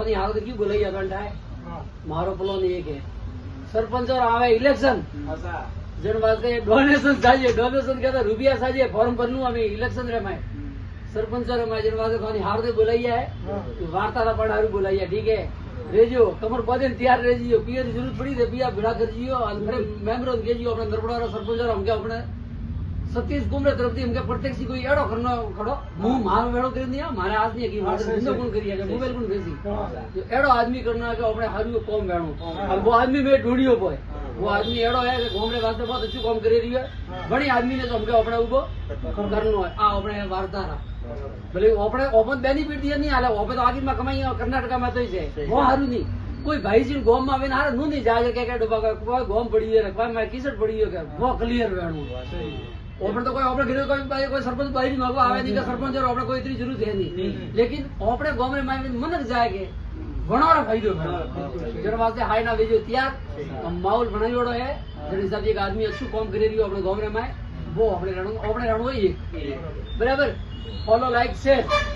कोनी हाल क्यों बोलैया घंटा है मारो प्लान एक है सरपंच और आवे इलेक्शन जन वास्ते डोनेशन चाहिए डोनेशन कहता रुपया चाहिए फॉर्म भरनु हमें इलेक्शन रमाए सरपंच रमाए जन वास्ते कोनी हार दे बोलैया है वार्ता पण हारू बोलैया ठीक है रेजियो कमर बदे तैयार रेजियो पिया की जरूरत पड़ी थे पिया भिड़ा कर जियो अरे मेम्बर गेजियो अपने नरपड़ा सरपंच हमके अपने सतीश कुमरे तरफ हमके प्रत्यक्ष कोई एड़ो करनो खड़ो मुंह मार वेड़ो कर दिया मारे आज नहीं की मारे धंधो कौन करिया के मोबाइल कौन बेसी तो एड़ो आदमी करना के अपने हारू कौम वेणो अब वो आदमी में ढूंढियो पोए वो आदमी एड़ो है कि घोमरे वास्ते बहुत अच्छी काम करे रही है बड़ी आदमी ने तो हमके अपने उबो करनो है आ अपने वार्तारा भले अपने ओपन बेनिफिट दिया नहीं आले ओपन तो आगे में कमाई कर्नाटक में तो है वो हारू नहीं कोई भाई जी गोम में हारे नु नहीं जाए के डूबा का गोम पड़ी है रखवा में किसट पड़ी है वो क्लियर वेणो ओपन तो कोई अपने घर कोई सरपंच बाहरी मांगवा आवे नहीं का सरपंच और अपने कोई इतनी जरूरत है नहीं लेकिन अपने गांव में मनक जाएगे घणो फायदो जन वास्ते हाई ना वेजो तैयार माहौल बनायोड़ो है जन हिसाब एक आदमी अच्छू काम करे रही अपने गांव में वो अपने रणो ही बराबर फॉलो लाइक शेयर